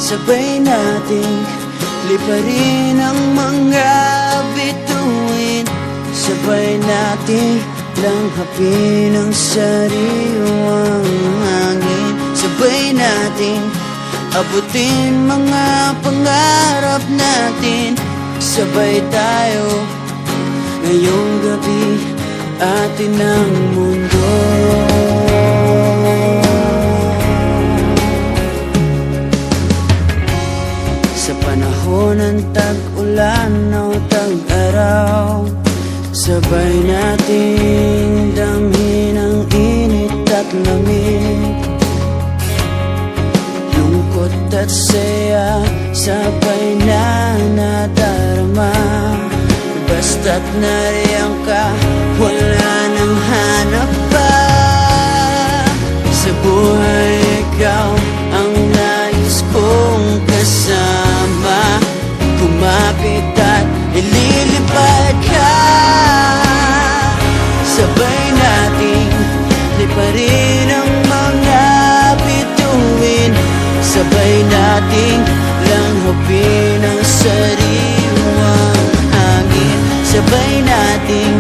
Sabay nating liparin ang mga bituin. Sabay nating langhapin ang sariwang hangin. Sabay nating abutin mga pangarap natin. Sabay tayo ngayong gabi, atin ang mundo. Sa panahon ng tag-ulan o tag-araw, sabay nating damhin ang init at lamig. Lungkot at saya, sabay na nadarama. Basta't nariyan ka, wala nang hanap pa. Sa buhay ikaw ang nais kong kasama. Kumapit at ililipad ka. Sabay nating liparin ang mga bituin. Sabay nating langhapin ang sariwang hangin. Sabay nating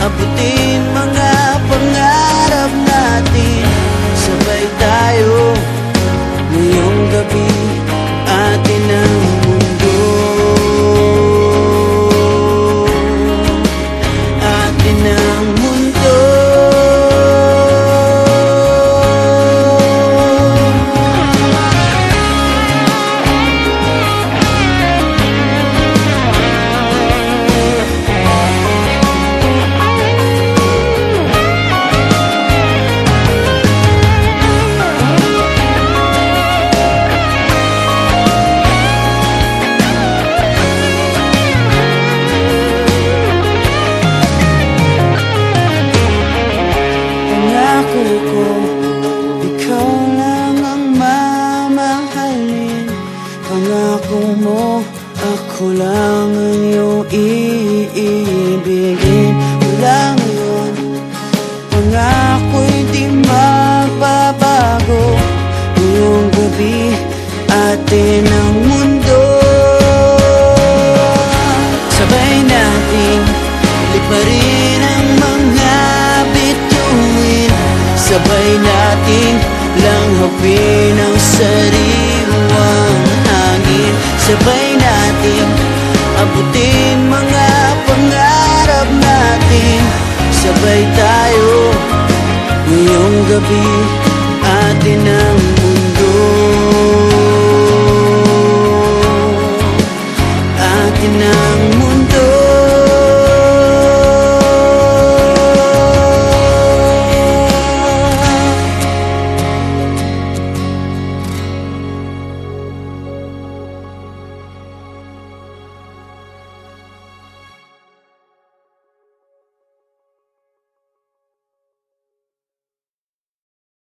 abutin mga pangarap natin. Sabay tayo ngayong gabi, atin ang mundo. Atin ang mundo. Ikaw lang ang mamahalin. Pangako mo, ako lang ang iyong iibigin. Mula ngayon, pangako'y di magbabago. Ngayong gabi, atin ang mundo. Sabay nating liparin ang mga bituin. Sabay nating langhapin ang sariwang hangin. Sabay nating abutin mga pangarap natin. Sabay tayo ngayong gabi, atin ang mundo. Atin ang mundo.